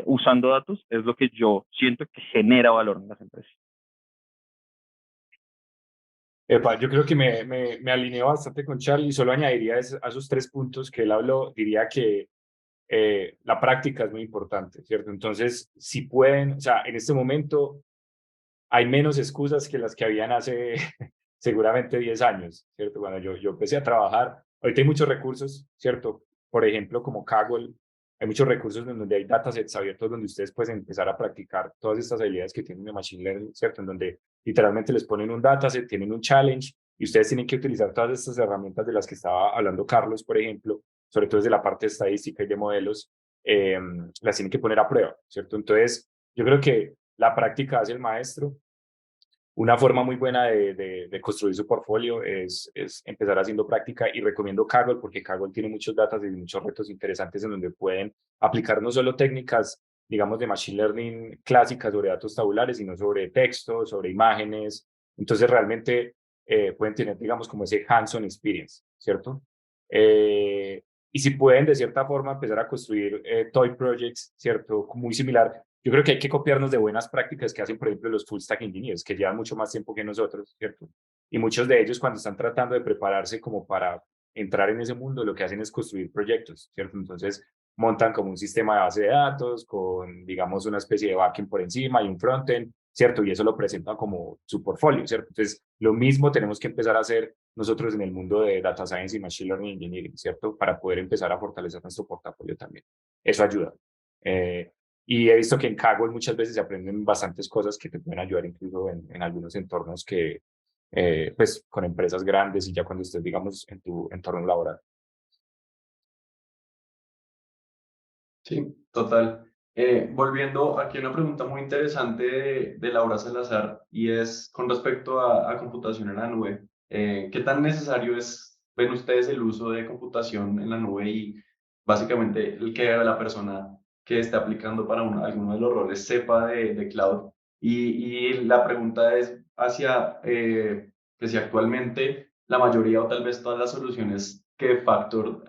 usando datos, es lo que yo siento que genera valor en las empresas. Epa, yo creo que me alineo bastante con Charlie, solo añadiría a esos 3 puntos que él habló, diría que la práctica es muy importante, ¿cierto? Entonces, si pueden, o sea, en este momento hay menos excusas que las que habían hace seguramente 10 años, ¿cierto? Cuando yo empecé a trabajar, ahorita hay muchos recursos, ¿cierto? Por ejemplo, como Kaggle, hay muchos recursos en donde hay datasets abiertos donde ustedes pueden empezar a practicar todas estas habilidades que tienen de Machine Learning, ¿cierto? En donde literalmente les ponen un dataset, tienen un challenge y ustedes tienen que utilizar todas estas herramientas de las que estaba hablando Carlos, por ejemplo, sobre todo desde la parte estadística y de modelos, las tienen que poner a prueba, ¿cierto? Entonces, yo creo que la práctica hace el maestro. Una forma muy buena de construir su portfolio es empezar haciendo práctica y recomiendo Kaggle porque Kaggle tiene muchos datos y muchos retos interesantes en donde pueden aplicar no solo técnicas, digamos, de Machine Learning clásicas sobre datos tabulares, sino sobre texto, sobre imágenes. Entonces, realmente pueden tener, digamos, como ese hands-on experience, ¿cierto? Y si pueden, de cierta forma, empezar a construir toy projects, ¿cierto? Muy similar. Yo creo que hay que copiarnos de buenas prácticas que hacen, por ejemplo, los full stack engineers, que llevan mucho más tiempo que nosotros, ¿cierto? Y muchos de ellos, cuando están tratando de prepararse como para entrar en ese mundo, lo que hacen es construir proyectos, ¿cierto? Entonces, montan como un sistema de base de datos con, digamos, una especie de backend por encima y un frontend, ¿cierto? Y eso lo presentan como su portfolio, ¿cierto? Entonces, lo mismo tenemos que empezar a hacer nosotros en el mundo de data science y machine learning engineering, ¿cierto? Para poder empezar a fortalecer nuestro portafolio también. Eso ayuda. Y he visto que en Kaggle muchas veces se aprenden bastantes cosas que te pueden ayudar incluso en algunos entornos que, pues, con empresas grandes y ya cuando estés, digamos, en tu entorno laboral. Sí, total. Volviendo aquí a una pregunta muy interesante de Laura Salazar y es con respecto a computación en la nube. ¿Qué tan necesario ven ustedes el uso de computación en la nube y básicamente el que la persona que esté aplicando para alguno de los roles sepa de cloud? Y la pregunta es hacia que si actualmente la mayoría o tal vez todas las soluciones que Factor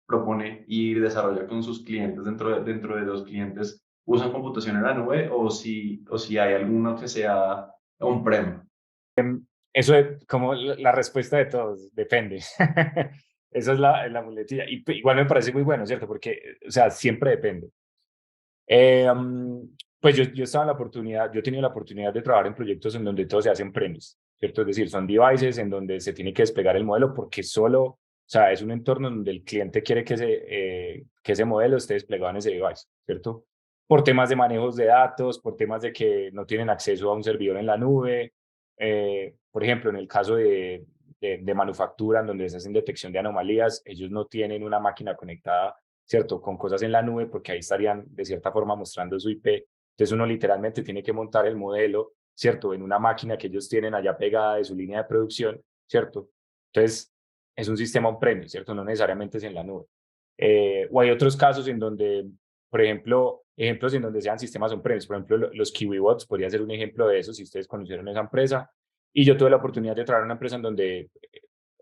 propone y desarrolla con sus clientes dentro de los clientes usan computación en la nube o si hay alguno que sea on-prem. Eso es como la respuesta de todos, depende. Esa es la muletilla. Y igual me parece muy bueno, ¿cierto? Porque, o sea, siempre depende. Pues yo estaba en la oportunidad, yo he tenido la oportunidad de trabajar en proyectos en donde todo se hace en premise, ¿cierto? Es decir, son devices en donde se tiene que desplegar el modelo porque solo, o sea, es un entorno donde el cliente quiere que ese modelo esté desplegado en ese device, ¿cierto? Por temas de manejos de datos, por temas de que no tienen acceso a un servidor en la nube. Por ejemplo, en el caso de manufactura, en donde se hacen detección de anomalías, ellos no tienen una máquina conectada, ¿cierto? Con cosas en la nube, porque ahí estarían de cierta forma mostrando su IP. Entonces uno literalmente tiene que montar el modelo, ¿cierto? En una máquina que ellos tienen allá pegada de su línea de producción, ¿cierto? Entonces es un sistema on-premise, ¿cierto? No necesariamente es en la nube. O hay otros casos en donde, por ejemplo, ejemplos en donde sean sistemas on-premise. Por ejemplo, los KiwiBots podría ser un ejemplo de eso, si ustedes conocieron esa empresa. Y yo tuve la oportunidad de trabajar en una empresa en donde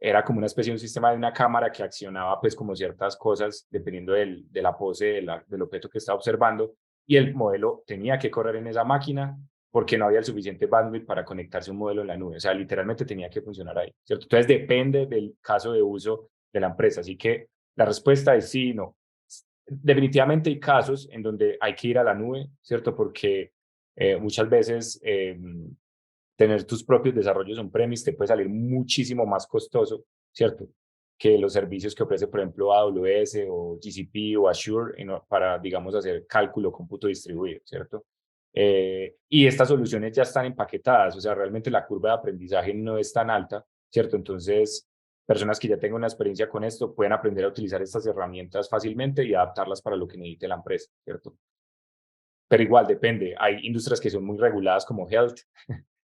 era como una especie de un sistema de una cámara que accionaba pues como ciertas cosas dependiendo de la pose del objeto que estaba observando y el modelo tenía que correr en esa máquina porque no había el suficiente bandwidth para conectarse a un modelo en la nube. O sea, literalmente tenía que funcionar ahí, ¿cierto? Entonces depende del caso de uso de la empresa. Así que la respuesta es sí y no. Definitivamente hay casos en donde hay que ir a la nube, ¿cierto? Porque muchas veces tener tus propios desarrollos on-premise te puede salir muchísimo más costoso, ¿cierto? Que los servicios que ofrece, por ejemplo, AWS o GCP o Azure para, digamos, hacer cálculo, cómputo distribuido, ¿cierto? Y estas soluciones ya están empaquetadas, o sea, realmente la curva de aprendizaje no es tan alta, ¿cierto? Entonces, personas que ya tengan una experiencia con esto pueden aprender a utilizar estas herramientas fácilmente y adaptarlas para lo que necesite la empresa, ¿cierto? Pero igual depende, hay industrias que son muy reguladas como health,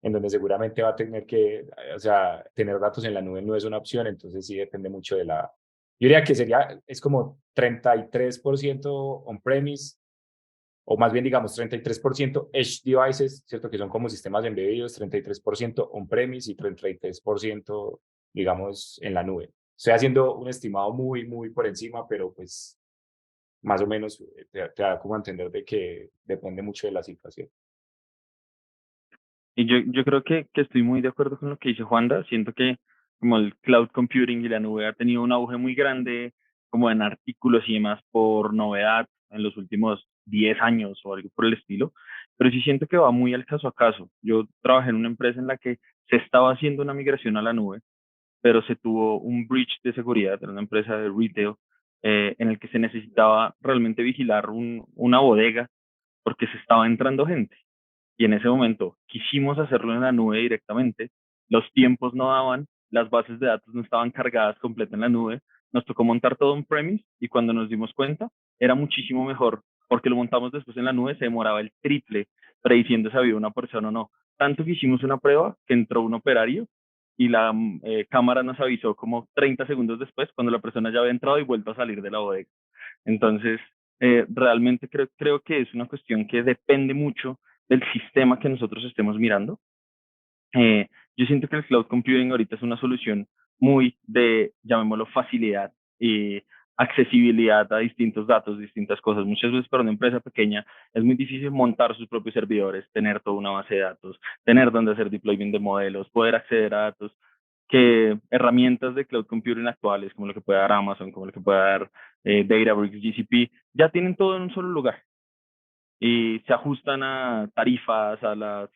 en donde seguramente va a tener que, o sea, tener datos en la nube no es una opción, entonces sí depende mucho de la, yo diría que sería, es como 33% on-premise, o más bien digamos 33% edge devices, ¿cierto? Que son como sistemas embebidos, 33% on-premise y 33% digamos en la nube. Estoy haciendo un estimado muy, muy por encima, pero pues más o menos te da como a entender de que depende mucho de la situación. Y yo creo que estoy muy de acuerdo con lo que dice Juanda. Siento que como el cloud computing y la nube ha tenido un auge muy grande como en artículos y demás por novedad en los últimos 10 años o algo por el estilo, pero sí siento que va muy al caso a caso. Yo trabajé en una empresa en la que se estaba haciendo una migración a la nube, pero se tuvo un breach de seguridad, era una empresa de retail, en el que se necesitaba realmente vigilar una bodega porque se estaba entrando gente y en ese momento quisimos hacerlo en la nube directamente, los tiempos no daban, las bases de datos no estaban cargadas completa en la nube, nos tocó montar todo en premise y cuando nos dimos cuenta era muchísimo mejor porque lo montamos después en la nube, se demoraba el triple prediciendo si había una persona o no. Tanto que hicimos una prueba que entró un operario y la cámara nos avisó como 30 segundos después cuando la persona ya había entrado y vuelto a salir de la bodega. Entonces, realmente creo que es una cuestión que depende mucho del sistema que nosotros estemos mirando. Yo siento que el cloud computing ahorita es una solución muy de, llamémoslo, facilidad y accesibilidad a distintos datos, distintas cosas. Muchas veces para una empresa pequeña es muy difícil montar sus propios servidores, tener toda una base de datos, tener donde hacer deployment de modelos, poder acceder a datos que herramientas de cloud computing actuales, como lo que puede dar Amazon, como lo que puede dar Databricks, GCP, ya tienen todo en un solo lugar y se ajustan a tarifas, a las,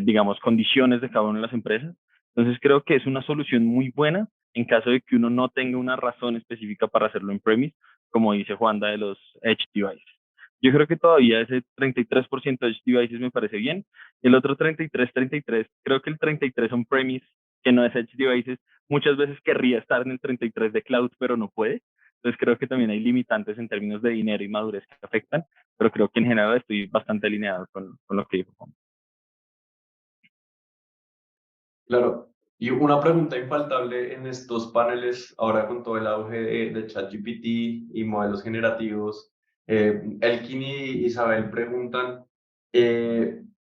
digamos, condiciones de cada una de las empresas. Entonces creo que es una solución muy buena en caso de que uno no tenga una razón específica para hacerlo en premise, como dice Juanda de los Edge devices. Yo creo que todavía ese 33% de Edge devices me parece bien. El otro 33, creo que el 33 on premise, que no es Edge devices, muchas veces querría estar en el 33 de cloud, pero no puede. Entonces creo que también hay limitantes en términos de dinero y madurez que afectan, pero creo que en general estoy bastante alineado con lo que dijo Juan. Claro. Y una pregunta infaltable en estos paneles, ahora con todo el auge de ChatGPT y modelos generativos, Elkin y Isabel preguntan,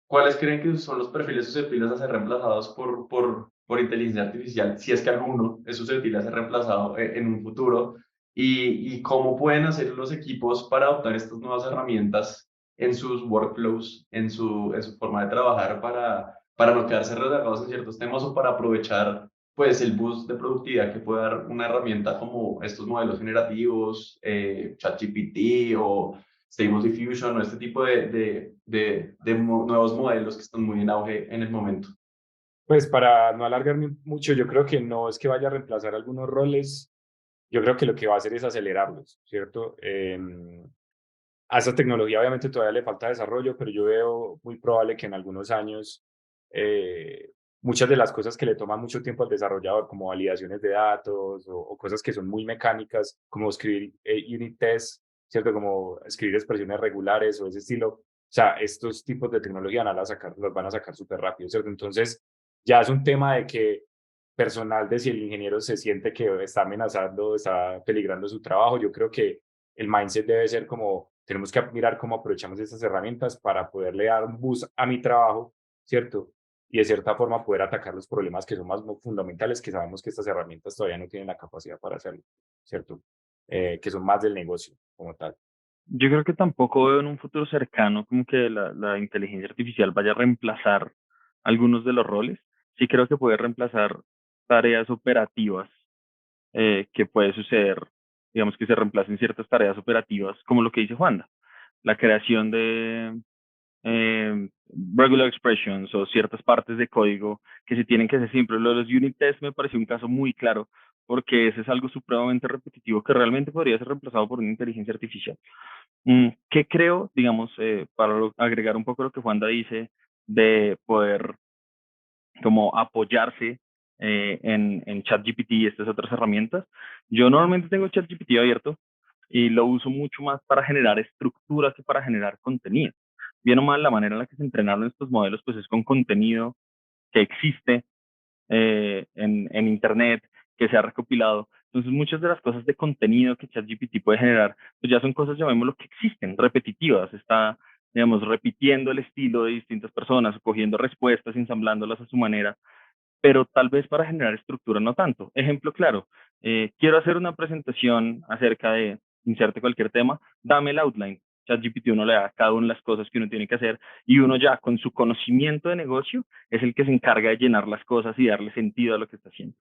¿cuáles creen que son los perfiles susceptibles a ser reemplazados por inteligencia artificial, si es que alguno es susceptible a ser reemplazado en un futuro? Y cómo pueden hacer los equipos para adoptar estas nuevas herramientas en sus workflows, en su forma de trabajar para no quedarse rezagados en ciertos temas o para aprovechar pues el boost de productividad que puede dar una herramienta como estos modelos generativos, ChatGPT o Stable Diffusion o este tipo de nuevos modelos que están muy en auge en el momento. Pues para no alargarme mucho, yo creo que no es que vaya a reemplazar algunos roles, yo creo que lo que va a hacer es acelerarlos, ¿cierto? A esa tecnología obviamente todavía le falta desarrollo, pero yo veo muy probable que en algunos años eh, muchas de las cosas que le toman mucho tiempo al desarrollador, como validaciones de datos o cosas que son muy mecánicas, como escribir unit tests, ¿cierto? Como escribir expresiones regulares o ese estilo. O sea, estos tipos de tecnología los van a sacar súper rápido, ¿cierto? Entonces, ya es un tema de que personal de si el ingeniero se siente que está amenazando, está peligrando su trabajo, yo creo que el mindset debe ser como, tenemos que mirar cómo aprovechamos estas herramientas para poderle dar un boost a mi trabajo, ¿cierto? Y de cierta forma poder atacar los problemas que son más fundamentales, que sabemos que estas herramientas todavía no tienen la capacidad para hacerlo, ¿cierto? Que son más del negocio como tal. Yo creo que tampoco veo en un futuro cercano como que la inteligencia artificial vaya a reemplazar algunos de los roles. Sí creo que puede reemplazar tareas operativas que puede suceder, digamos que se reemplacen ciertas tareas operativas, como lo que dice Juanda, la creación de regular expressions o ciertas partes de código que se tienen que hacer siempre. Lo de los unit tests me pareció un caso muy claro porque ese es algo supremamente repetitivo que realmente podría ser reemplazado por una inteligencia artificial. ¿Qué creo, digamos, para agregar un poco lo que Juanda dice, de poder como apoyarse en ChatGPT y estas otras herramientas? Yo normalmente tengo ChatGPT abierto y lo uso mucho más para generar estructuras que para generar contenido. Bien o mal, la manera en la que se entrenaron estos modelos pues es con contenido que existe en Internet, que se ha recopilado. Entonces, muchas de las cosas de contenido que ChatGPT puede generar, pues ya son cosas, llamémoslo, que existen, repetitivas. Está, digamos, repitiendo el estilo de distintas personas, cogiendo respuestas, ensamblándolas a su manera, pero tal vez para generar estructura no tanto. Ejemplo claro, quiero hacer una presentación acerca de, inserte cualquier tema, dame el outline. ChatGPT uno le da cada una de las cosas que uno tiene que hacer y uno ya con su conocimiento de negocio es el que se encarga de llenar las cosas y darle sentido a lo que está haciendo.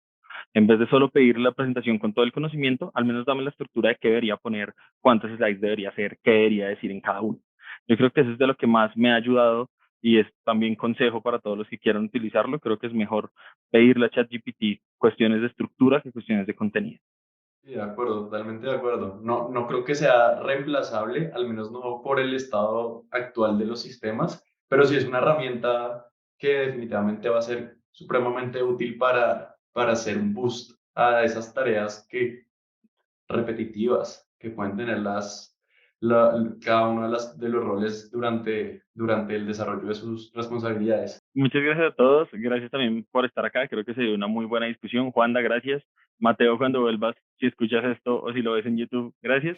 En vez de solo pedir la presentación con todo el conocimiento, al menos dame la estructura de qué debería poner, cuántos slides debería hacer, qué debería decir en cada uno. Yo creo que eso es de lo que más me ha ayudado y es también consejo para todos los que quieran utilizarlo. Creo que es mejor pedirle a ChatGPT cuestiones de estructura que cuestiones de contenido. Sí, de acuerdo, totalmente de acuerdo. No, no creo que sea reemplazable, al menos no por el estado actual de los sistemas, pero sí es una herramienta que definitivamente va a ser supremamente útil para hacer un boost a esas tareas que, repetitivas que pueden tener cada uno de los roles durante el desarrollo de sus responsabilidades. Muchas gracias a todos. Gracias también por estar acá. Creo que se dio una muy buena discusión. Juanda, gracias. Mateo, cuando vuelvas, si escuchas esto o si lo ves en YouTube, gracias.